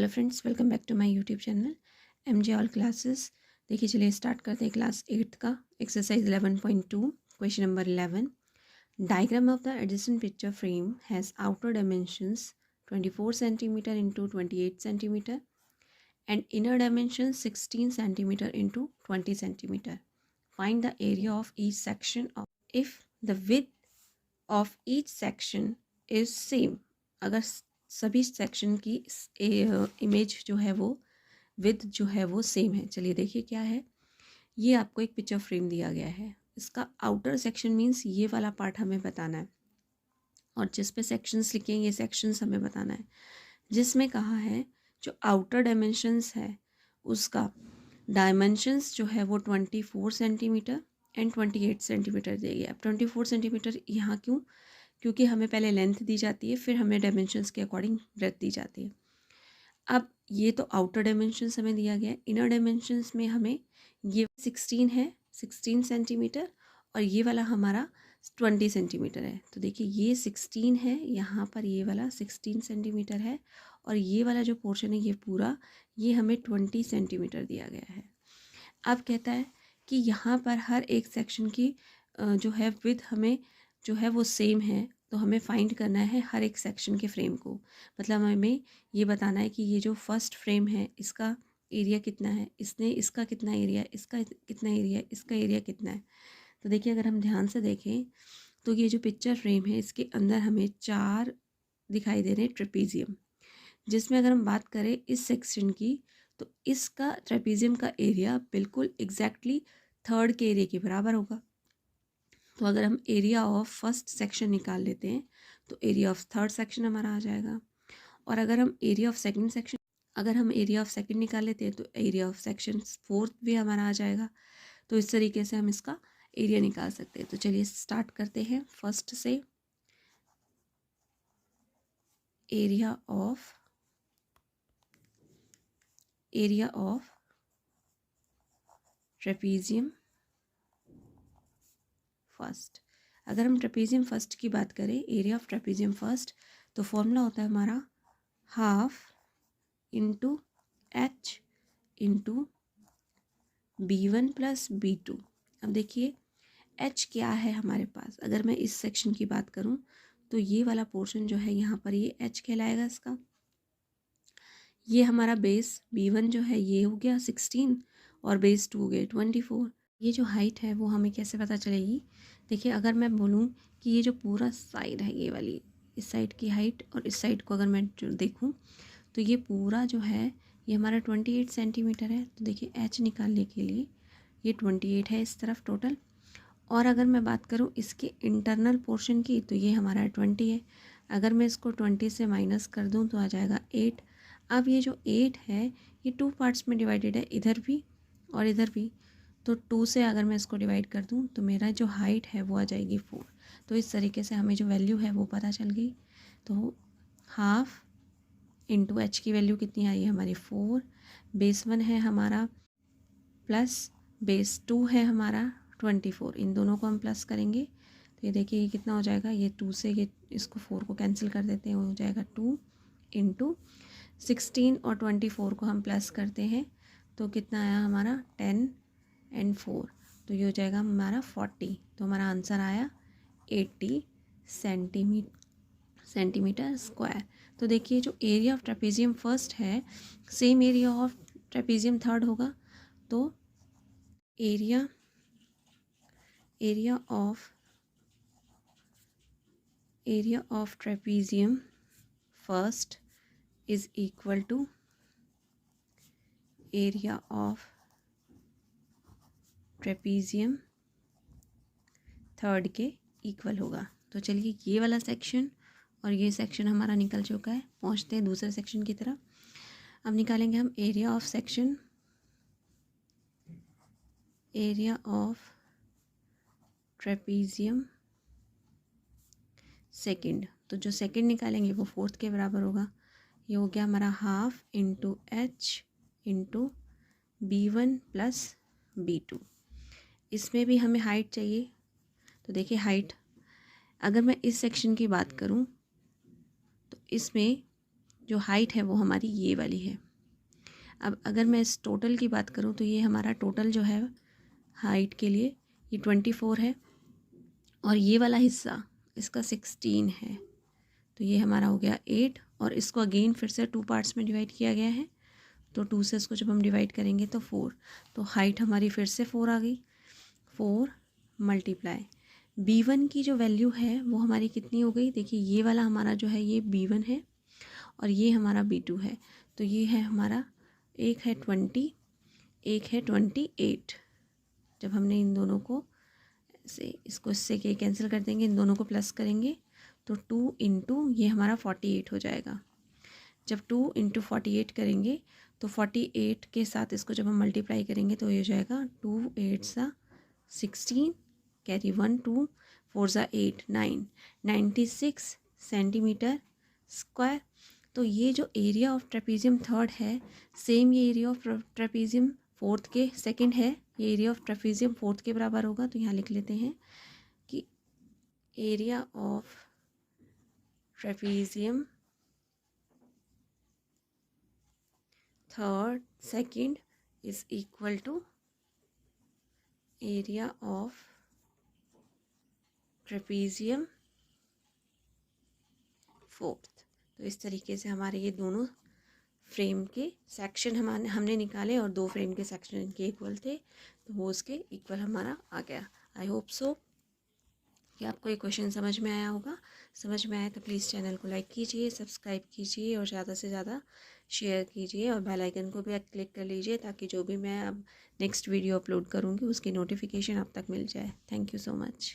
Hello friends, welcome back to my YouTube channel MJ all classes. देखिए चलिए start करते हैं क्लास 8th का exercise 11.2 question number 11। Diagram of the adjacent picture frame has outer dimensions 24 centimetre into 28 centimetre and inner dimensions 16 centimetre into 20 centimetre. Find the area of each section of if the width of each section is same. अगर सभी section की image जो है वो with जो है वो same है। चलिए देखिए क्या है। ये आपको एक पिक्चर फ्रेम दिया गया है। इसका आउटर सेक्शन मीन्स ये वाला पार्ट हमें बताना है और जिस पे सेक्शंस लिखे हैं ये सेक्शंस हमें बताना है। जिसमें कहा है जो आउटर डायमेंशंस है उसका डायमेंशंस जो है वो 24 सेंटीमीटर एंड 28 सेंटीमीटर दिया गया। अब 24 सेंटीमीटर यहाँ क्यों? क्योंकि हमें पहले लेंथ दी जाती है, फिर हमें डायमेंशंस के अकॉर्डिंग ब्रेथ दी जाती है। अब ये तो आउटर डायमेंशंस हमें दिया गया है। इनर डायमेंशंस में हमें ये 16 है, 16 सेंटीमीटर, और ये वाला हमारा 20 सेंटीमीटर है। तो देखिए ये 16 है, यहाँ पर ये वाला 16 सेंटीमीटर है, और ये वाला जो पोर्शन है ये पूरा ये हमें 20 सेंटीमीटर दिया गया है। अब कहता है कि यहाँ पर हर एक सेक्शन की जो है विड्थ हमें जो है वो सेम है, तो हमें फाइंड करना है हर एक सेक्शन के फ्रेम को। मतलब हमें ये बताना है कि ये जो फर्स्ट फ्रेम है इसका एरिया कितना है, इसका कितना एरिया, इसका कितना एरिया, इसका एरिया कितना है। तो देखिए अगर हम ध्यान से देखें तो ये जो पिक्चर फ्रेम है इसके अंदर हमें 4 दिखाई दे रहे हैं ट्रेपीजियम। जिसमें अगर हम बात करें इस सेक्शन की तो इसका ट्रेपीजियम का एरिया बिल्कुल एग्जैक्टली थर्ड के एरिया के बराबर होगा। तो अगर हम एरिया ऑफ फर्स्ट सेक्शन निकाल लेते हैं तो एरिया ऑफ थर्ड सेक्शन हमारा आ जाएगा। और अगर हम एरिया ऑफ सेकंड निकाल लेते हैं तो एरिया ऑफ सेक्शन फोर्थ भी हमारा आ जाएगा। तो इस तरीके से हम इसका एरिया निकाल सकते हैं। तो चलिए स्टार्ट करते हैं फर्स्ट से। Area of trapezium first. अगर हम ट्रेपीजियम फर्स्ट की बात करें, एरिया ऑफ ट्रेपीजियम फर्स्ट, तो फॉर्मूला होता है हमारा half into H into B1 plus B2। अब देखिए एच क्या है हमारे पास। अगर मैं इस सेक्शन की बात करूं तो ये वाला पोर्शन जो है यहाँ पर ये एच कहलाएगा इसका। ये हमारा बेस B1 जो है ये हो गया 16 और बेस 2 हो गए 24। ये जो हाइट है वो हमें कैसे पता चलेगी? देखिए अगर मैं बोलूँ कि ये जो पूरा साइड है ये वाली, इस साइड की हाइट और इस साइड को अगर मैं जो देखूँ तो ये पूरा जो है ये हमारा 28 सेंटीमीटर है। तो देखिए एच निकालने के लिए ये 28 है इस तरफ टोटल। और अगर मैं बात करूँ इसके इंटरनल पोर्शन की तो ये हमारा 20 है। अगर मैं इसको 20 से माइनस कर दूँ तो आ जाएगा 8। अब ये जो 8 है ये 2 पार्ट्स में डिवाइडेड है, इधर भी और इधर भी। तो 2 से अगर मैं इसको डिवाइड कर दूँ तो मेरा जो हाइट है वो आ जाएगी 4। तो इस तरीके से हमें जो वैल्यू है वो पता चल गई। तो हाफ इंटू एच की वैल्यू कितनी आई है हमारी 4, बेस 1 है हमारा प्लस बेस 2 है हमारा 24। इन दोनों को हम प्लस करेंगे तो ये देखिए ये कितना हो जाएगा, ये 2 से ये इसको 4 को कैंसिल कर देते हैं, वो हो जाएगा 2 इंटू 16 और 24 को हम प्लस करते हैं तो कितना आया हमारा 10 एंड 4, तो ये हो जाएगा हमारा 40। तो हमारा आंसर आया 80 सेंटीमीटर स्क्वायर। तो देखिए जो एरिया ऑफ ट्रेपीजियम फर्स्ट है same area of trapezium third होगा। तो area of trapezium first is equal to area of trapezium third के इक्वल होगा। तो चलिए ये वाला सेक्शन और ये सेक्शन हमारा निकल चुका है। पहुंचते हैं दूसरे सेक्शन की तरफ। अब निकालेंगे हम एरिया ऑफ ट्रेपीजियम सेकंड। तो जो सेकंड निकालेंगे वो फोर्थ के बराबर होगा। ये हो गया हमारा half into H into B1 plus B2। इसमें भी हमें हाइट चाहिए। तो देखिए हाइट अगर मैं इस सेक्शन की बात करूं तो इसमें जो हाइट है वो हमारी ये वाली है। अब अगर मैं इस टोटल की बात करूँ तो ये हमारा टोटल जो है हाइट के लिए ये 24 है, और ये वाला हिस्सा इसका 16 है, तो ये हमारा हो गया 8। और इसको अगेन फिर से 2 पार्ट्स में डिवाइड किया गया है, तो 2 से इसको जब हम डिवाइड करेंगे तो 4, तो हाइट हमारी फिर से 4 आ गई। 4 मल्टीप्लाई B1 की जो वैल्यू है वो हमारी कितनी हो गई, देखिए ये वाला हमारा जो है ये B1 है और ये हमारा B2 है, तो ये है हमारा, एक है 20, एक है 28। जब हमने इन दोनों को से इसको इससे के कैंसिल कर देंगे, इन दोनों को प्लस करेंगे तो 2 इंटू ये हमारा 48 हो जाएगा। जब 2 इंटू 48 करेंगे तो 48 के साथ इसको जब हम मल्टीप्लाई करेंगे तो ये हो जाएगा 2 8 सा 16, कैरी 1 2, 4 सा 8 9, 96 सेंटीमीटर स्क्वायर। तो ये जो एरिया ऑफ ट्रेपीजियम थर्ड है, सेम ये एरिया ऑफ ट्रेपीजियम फोर्थ के सेकंड है, ये एरिया ऑफ ट्रेपीजियम फोर्थ के बराबर होगा। तो यहाँ लिख लेते हैं कि area of trapezium third second is equal to area of trapezium fourth. तो इस तरीके से हमारे ये दोनों फ्रेम के सेक्शन हमने निकाले और 2 फ्रेम के सेक्शन इनके इक्वल थे, तो वो उसके इक्वल हमारा आ गया। आई होप सो कि आपको ये क्वेश्चन समझ में आया होगा। समझ में आया तो प्लीज़ चैनल को लाइक कीजिए, सब्सक्राइब कीजिए और ज़्यादा से ज़्यादा शेयर कीजिए, और बेल आइकन को भी क्लिक कर लीजिए ताकि जो भी मैं अब नेक्स्ट वीडियो अपलोड करूँगी उसकी नोटिफिकेशन आप तक मिल जाए। Thank you so much.